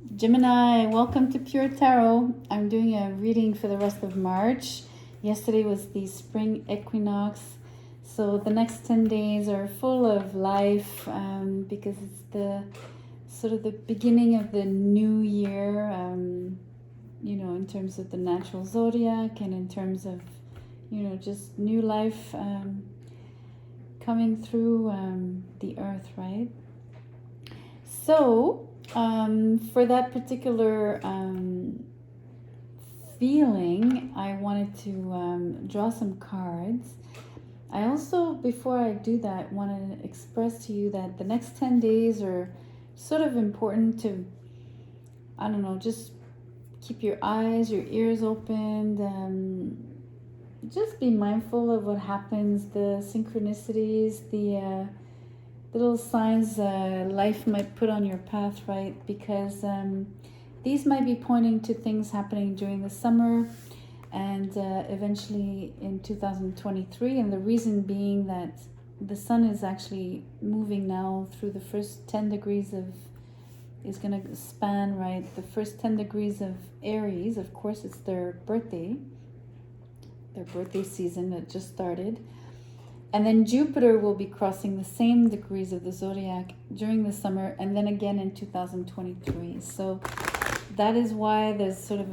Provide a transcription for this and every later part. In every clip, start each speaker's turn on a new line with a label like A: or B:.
A: Gemini, welcome to Pure Tarot. I'm doing a reading for the rest of March. Yesterday was the spring equinox, so the next 10 days are full of life because it's the sort of the beginning of the new year, in terms of the natural zodiac and in terms of, just new life coming through the earth, right? So, for that particular feeling, I wanted to draw some cards. I also, before I do that, want to express to you that the next 10 days are sort of important to, I don't know, just keep your eyes, your ears open. Just be mindful of what happens, the synchronicities, the little signs life might put on your path, right? Because these might be pointing to things happening during the summer and eventually in 2023. And the reason being that the sun is actually moving now through the first 10 degrees of, is going to span, right? The first 10 degrees of Aries. Of course, it's their birthday season that just started. And then Jupiter will be crossing the same degrees of the zodiac during the summer and then again in 2023. So that is why there's sort of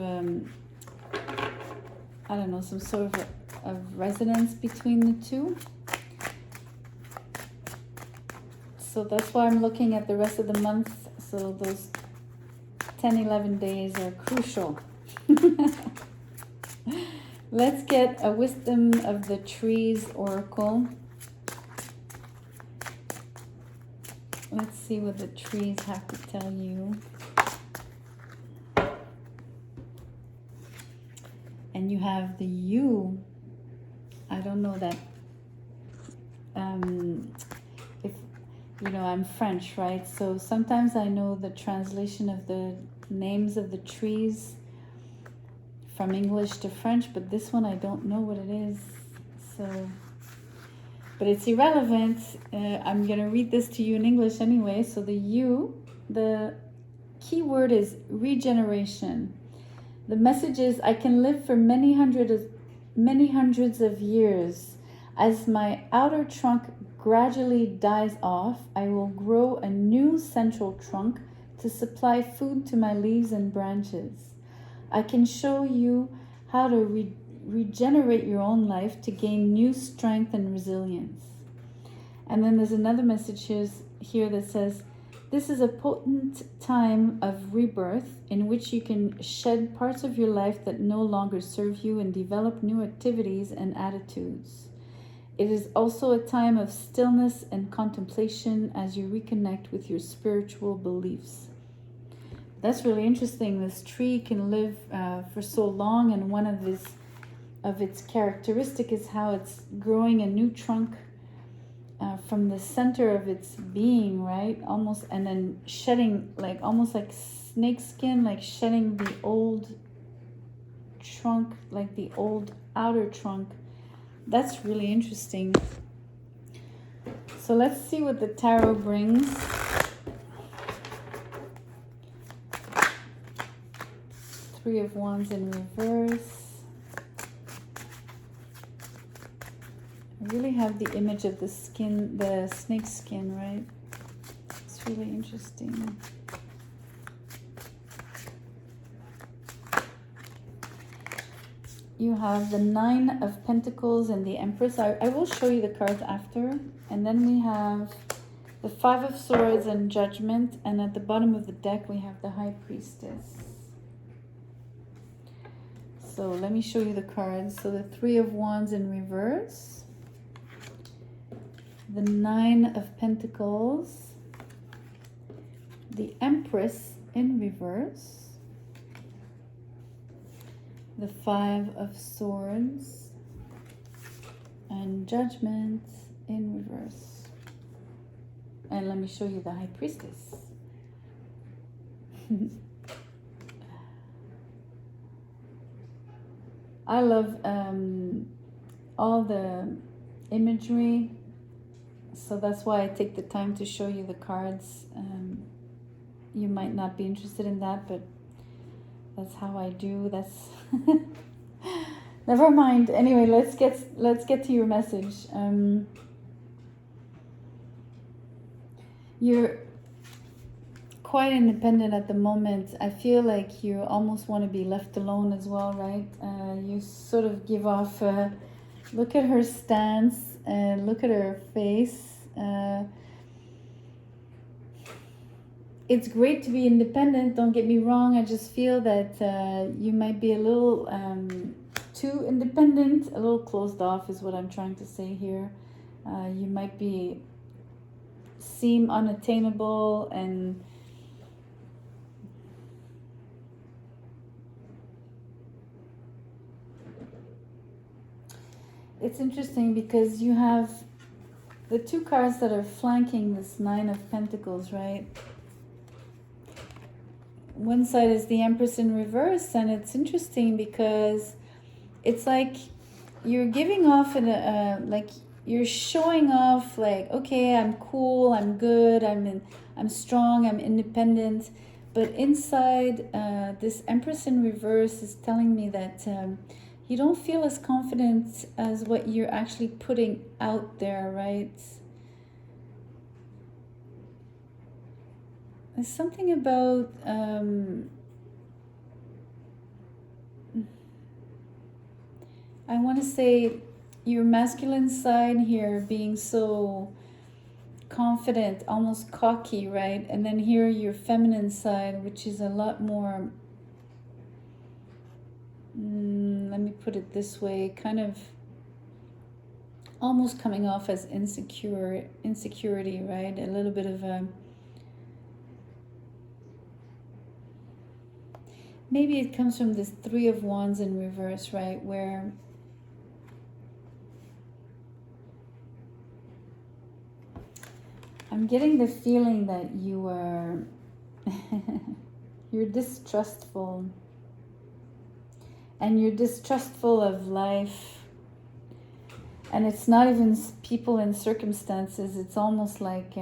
A: some sort of resonance between the two. So that's why I'm looking at the rest of the month. So those 10, 11 days are crucial. Let's get a Wisdom of the Trees oracle. Let's see what the trees have to tell you. And you have the U. I don't know that. If I'm French, right? So sometimes I know the translation of the names of the trees from English to French, but this one I don't know what it is. So, but it's irrelevant. I'm gonna read this to you in English anyway. So the U, the key word is regeneration. The message is, I can live for many hundreds of years. As my outer trunk gradually dies off, I will grow a new central trunk to supply food to my leaves and branches. I can show you how to regenerate your own life to gain new strength and resilience. And then there's another message here that says, this is a potent time of rebirth in which you can shed parts of your life that no longer serve you and develop new activities and attitudes. It is also a time of stillness and contemplation as you reconnect with your spiritual beliefs. That's really interesting. This tree can live for so long, and one of its characteristic is how it's growing a new trunk from the center of its being, right? Almost, and then shedding, like almost like snake skin, like shedding the old trunk, like the old outer trunk. That's really interesting. So let's see what the tarot brings. Three of Wands in reverse. I really have the image of the skin, the snake skin, right? It's really interesting. You have the Nine of Pentacles and the Empress. I will show you the cards after. And then we have the Five of Swords and Judgment. And at the bottom of the deck, we have the High Priestess. So let me show you the cards. So the Three of Wands in reverse. The Nine of Pentacles. The Empress in reverse. The Five of Swords and Judgment in reverse. And let me show you the High Priestess. I love all the imagery, so that's why I take the time to show you the cards. you might not be interested in that, but that's how I do. That's never mind. Anyway, let's get to your message. You're quite independent at the moment. I feel like you almost want to be left alone as well, right? You sort of give off. Look at her stance and look at her face. It's great to be independent, don't get me wrong. I just feel that you might be a little too independent, a little closed off is what I'm trying to say here. You might seem unattainable, and it's interesting because you have the two cards that are flanking this Nine of Pentacles, right? One side is the Empress in reverse, and it's interesting because it's like you're giving off like you're showing off, like, okay, I'm cool, I'm good, I'm strong, I'm independent. But inside, this Empress in reverse is telling me that you don't feel as confident as what you're actually putting out there, right? There's something about I want to say your masculine side here being so confident, almost cocky, right? And then here your feminine side, which is a lot more, let me put it this way, kind of almost coming off as insecurity, right? A little bit of a, maybe it comes from this Three of Wands in reverse, right? Where I'm getting the feeling that you are, you're distrustful. And you're distrustful of life. And it's not even people and circumstances. It's almost like,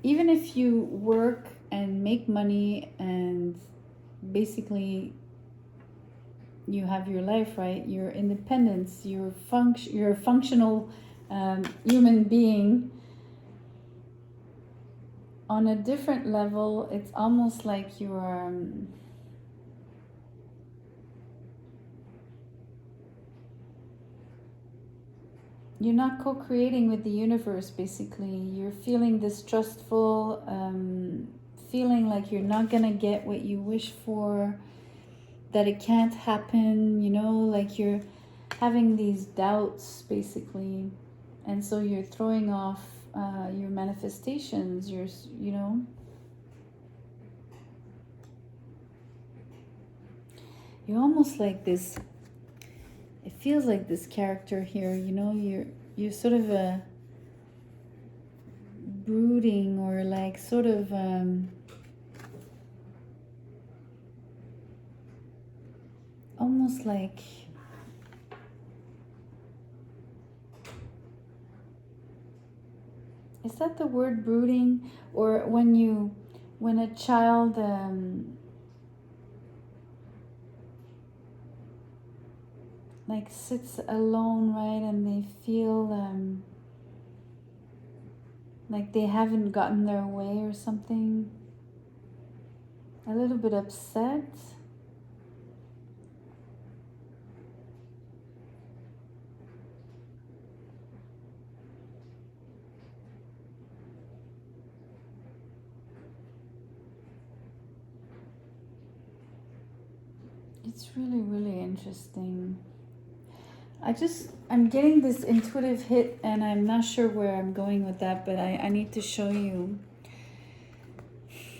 A: even if you work and make money and basically you have your life, right? Your independence, you're a functional human being. On a different level, it's almost like you're not co-creating with the universe, basically. You're feeling distrustful, feeling like you're not gonna get what you wish for, that it can't happen, you know, like you're having these doubts, basically. And so you're throwing off your manifestations, you know. You're almost like this, it feels like this character here, you know, you're sort of a brooding, or like sort of almost like is that the word, brooding? Or when a child like sits alone, right, and they feel like they haven't gotten their way or something, a little bit upset. It's really, really interesting. I'm getting this intuitive hit, and I'm not sure where I'm going with that, but I need to show you.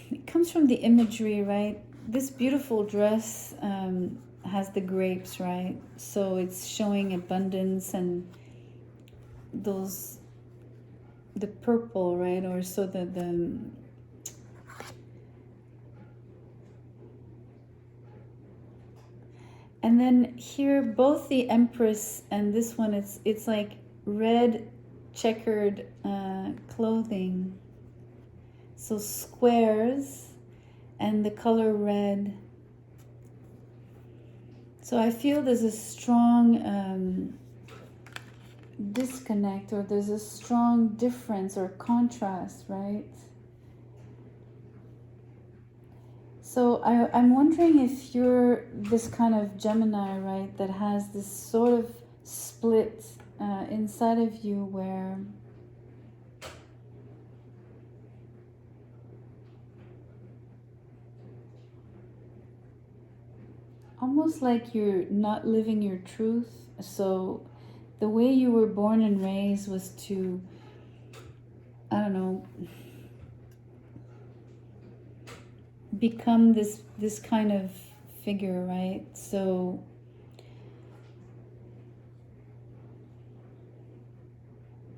A: It comes from the imagery, right? This beautiful dress has the grapes, right? So it's showing abundance and the purple, right? Or so the and then here, both the Empress and this one, it's like red checkered clothing. So squares and the color red. So I feel there's a strong disconnect, or there's a strong difference or contrast, right? So I'm wondering if you're this kind of Gemini, right, that has this sort of split inside of you where almost like you're not living your truth. So the way you were born and raised was to, I don't know, become this kind of figure, right? So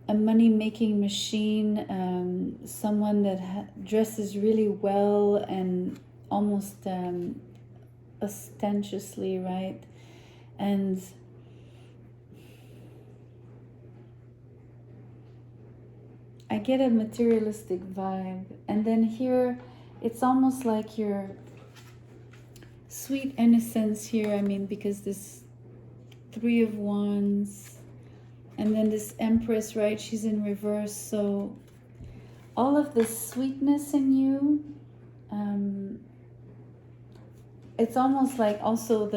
A: a money-making machine, someone that dresses really well and almost ostentatiously, right? And I get a materialistic vibe. And then here, it's almost like your sweet innocence here. I mean, because this Three of Wands, and then this Empress, right? She's in reverse. So all of this sweetness in you, it's almost like also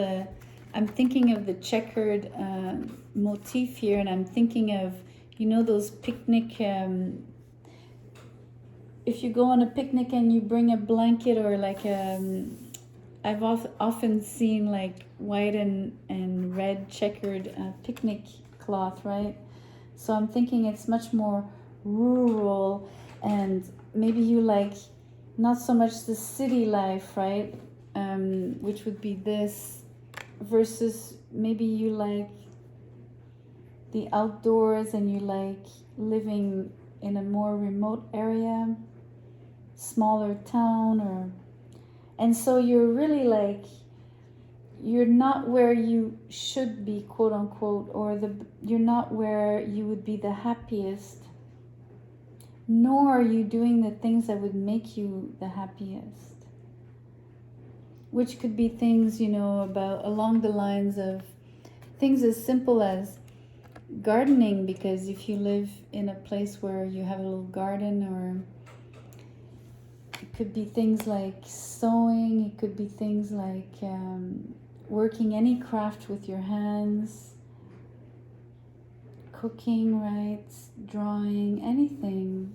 A: I'm thinking of the checkered motif here, and I'm thinking of, you know, those picnic, if you go on a picnic and you bring a blanket, or like I've often seen like white and red checkered picnic cloth, right? So I'm thinking it's much more rural, and maybe you like not so much the city life, right? Which would be this, versus maybe you like the outdoors and you like living in a more remote area, smaller town, or, and so you're really like, you're not where you should be, quote unquote, or you're not where you would be the happiest, nor are you doing the things that would make you the happiest, which could be things, you know, about along the lines of things as simple as gardening, because if you live in a place where you have a little garden, or it could be things like sewing, it could be things like working any craft with your hands, cooking, right, drawing, anything.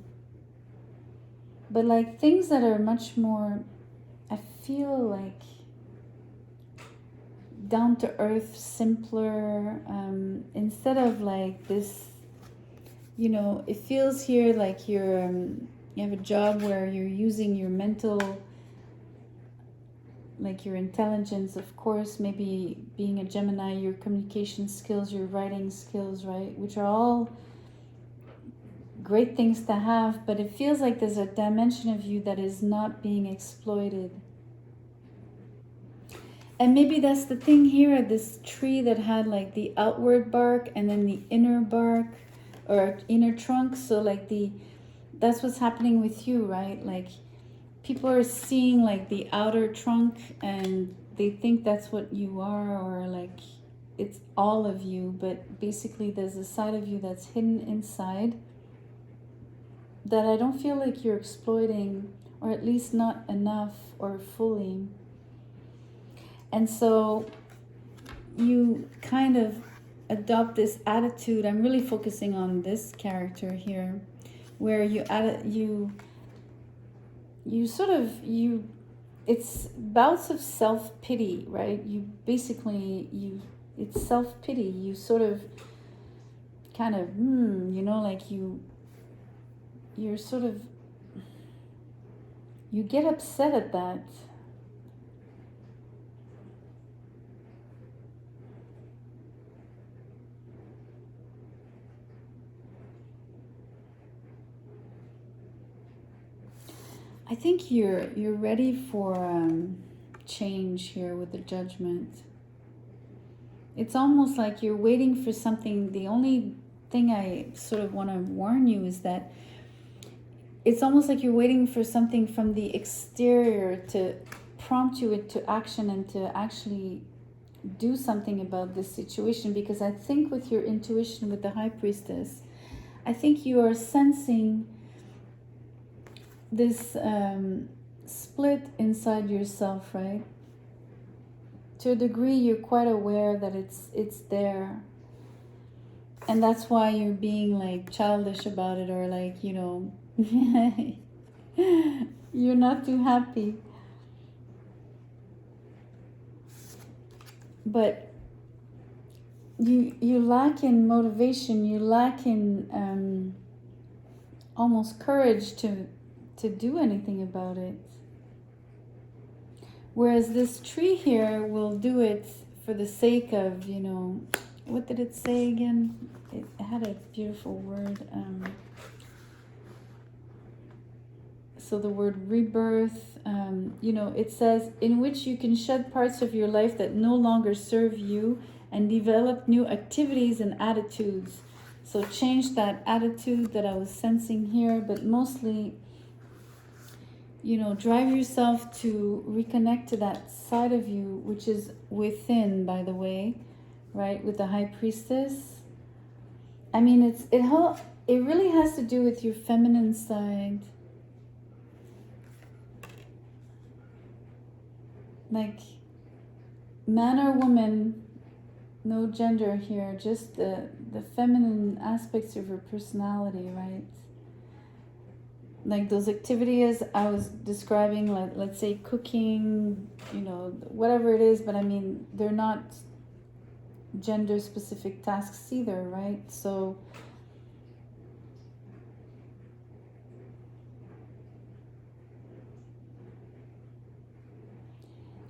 A: But like things that are much more, I feel like, down to earth, simpler, instead of like this, you know, it feels here like you're you have a job where you're using your mental, like your intelligence, of course, maybe being a Gemini, your communication skills, your writing skills, right, which are all great things to have, but it feels like there's a dimension of you that is not being exploited. And maybe that's the thing here, this tree that had like the outward bark and then the inner bark or inner trunk. So like that's what's happening with you, right? Like people are seeing like the outer trunk and they think that's what you are, or like it's all of you, but basically there's a side of you that's hidden inside that I don't feel like you're exploiting, or at least not enough or fully. And so you kind of adopt this attitude. I'm really focusing on this character here, where it's bouts of self-pity, right? It's self-pity. You sort of kind of, you know, like you're sort of, you get upset at that. I think you're ready for change here with the Judgment. It's almost like you're waiting for something. The only thing I sort of want to warn you is that it's almost like you're waiting for something from the exterior to prompt you into action and to actually do something about this situation. Because I think with your intuition with the High Priestess, I think you are sensing this split inside yourself, right? To a degree, you're quite aware that it's there. And that's why you're being like childish about it, or like, you know, you're not too happy. But you lack in motivation, you lack in almost courage to do anything about it. Whereas this tree here will do it for the sake of, you know, what did it say again? It had a beautiful word. So the word rebirth, you know, it says, in which you can shed parts of your life that no longer serve you and develop new activities and attitudes. So change that attitude that I was sensing here, but mostly, you know, drive yourself to reconnect to that side of you, which is within, by the way, right? With the High Priestess. I mean, it really has to do with your feminine side. Like, man or woman, no gender here, just the feminine aspects of your personality, right? Like those activities I was describing, like, let's say cooking, you know, whatever it is, but I mean, they're not gender specific tasks either, right? So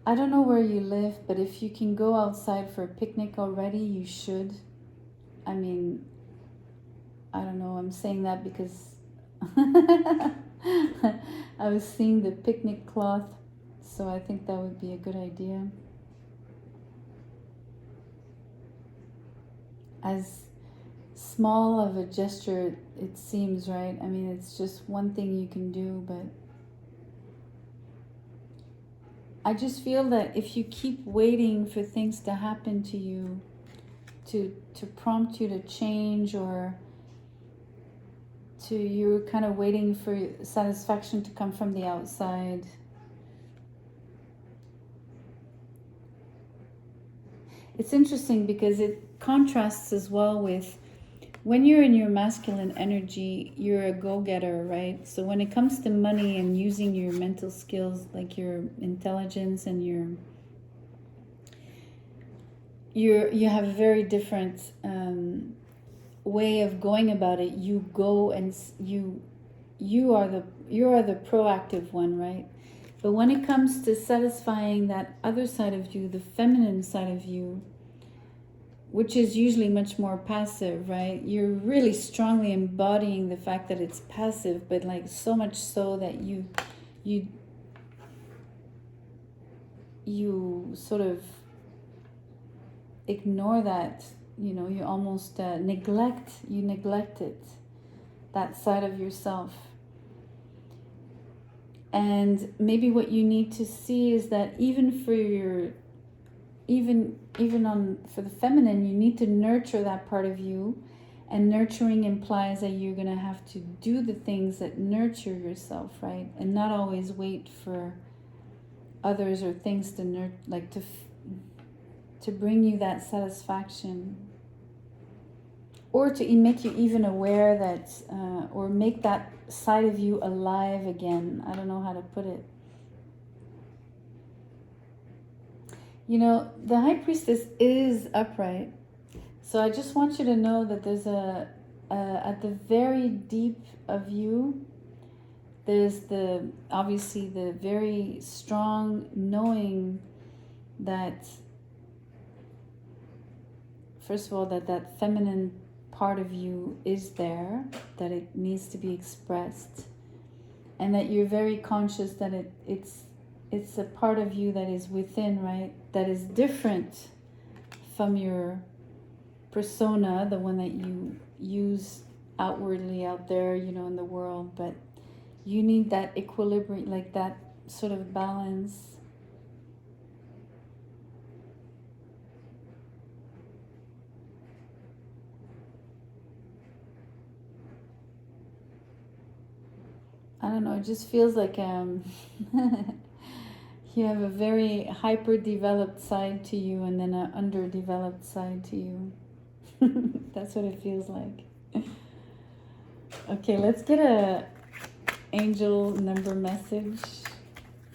A: I don't know where you live, but if you can go outside for a picnic already, you should. I mean, I don't know, I'm saying that because I was seeing the picnic cloth, so I think that would be a good idea. As small of a gesture it seems, right? I mean, it's just one thing you can do, but I just feel that if you keep waiting for things to happen to you, to prompt you to change, or you're kind of waiting for satisfaction to come from the outside. It's interesting because it contrasts as well with when you're in your masculine energy, you're a go-getter, right? So when it comes to money and using your mental skills, like your intelligence and you have a very different way of going about it. You go and you are the proactive one, right? But when it comes to satisfying that other side of you, the feminine side of you, which is usually much more passive, right? You're really strongly embodying the fact that it's passive, but like so much so that you sort of ignore that, you know, you almost neglect it, that side of yourself. And maybe what you need to see is that even for for the feminine, you need to nurture that part of you, and nurturing implies that you're going to have to do the things that nurture yourself, right? And not always wait for others or things to to bring you that satisfaction, or to make you even aware that or make that side of you alive again. I don't know how to put it. You know, the High Priestess is upright. So I just want you to know that there's at the very deep of you, there's obviously the very strong knowing that, first of all, that feminine part of you is there, that it needs to be expressed, and that you're very conscious that it's a part of you that is within, right? That is different from your persona, the one that you use outwardly out there, you know, in the world, but you need that equilibrium, like that sort of balance. I don't know, it just feels like you have a very hyper developed side to you and then an underdeveloped side to you. That's what it feels like. Okay, let's get a angel number message.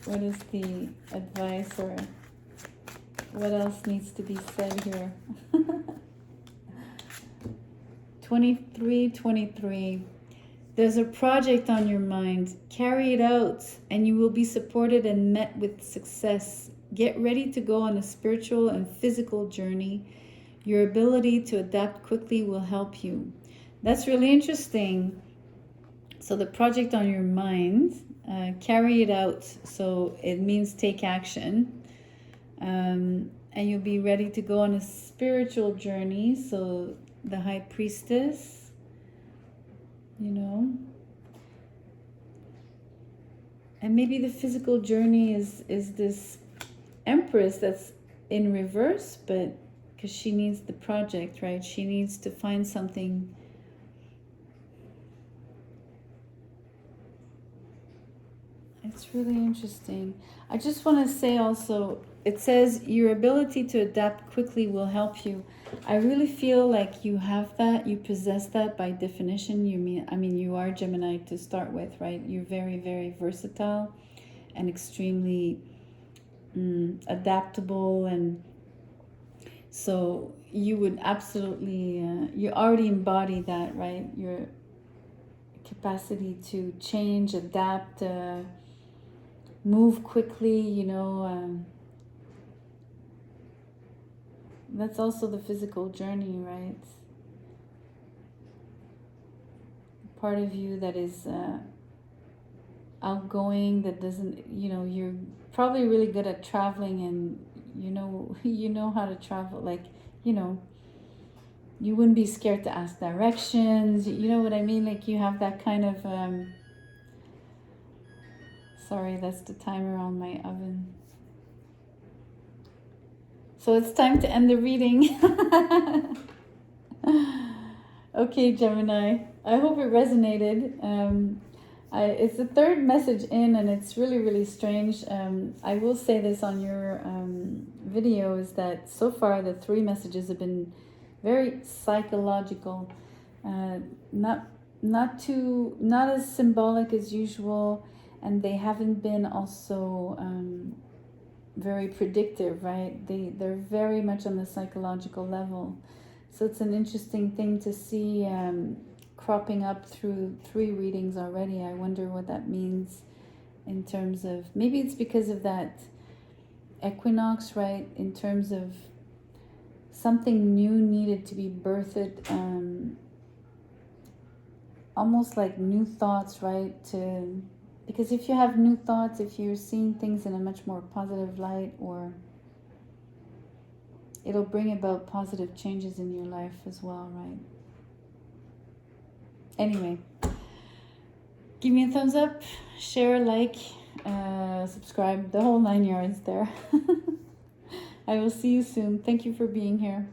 A: What is the advice, or what else needs to be said here? 2323. There's a project on your mind. Carry it out and you will be supported and met with success. Get ready to go on a spiritual and physical journey. Your ability to adapt quickly will help you. That's really interesting. So the project on your mind, carry it out. So it means take action. And you'll be ready to go on a spiritual journey. So the High Priestess, you know. And maybe the physical journey is this Empress that's in reverse, but because she needs the project, right? She needs to find something. It's really interesting. I just want to say also, it says your ability to adapt quickly will help you. I really feel like you have that, you possess that by definition. You are Gemini to start with, right? You're very, very versatile and extremely adaptable, and so you would absolutely, you already embody that, right? Your capacity to change, adapt, move quickly, you know. That's also the physical journey, right? Part of you that is outgoing, that doesn't, you know, you're probably really good at traveling, and you know how to travel, like, you know, you wouldn't be scared to ask directions, you know what I mean? Like, you have that kind of sorry, that's the timer on my oven. So it's time to end the reading. Okay, Gemini, I hope it resonated. It's the third message in, and it's really, really strange. I will say this on your video, is that so far the 3 messages have been very psychological, not as symbolic as usual, and they haven't been also very predictive, right? They're very much on the psychological level. So it's an interesting thing to see cropping up through 3 readings already. I wonder what that means in terms of, maybe it's because of that equinox, right? In terms of something new needed to be birthed, almost like new thoughts, right? Because if you have new thoughts, if you're seeing things in a much more positive light, or it'll bring about positive changes in your life as well, right? Anyway, give me a thumbs up, share, like, subscribe, the whole 9 yards there. I will see you soon. Thank you for being here.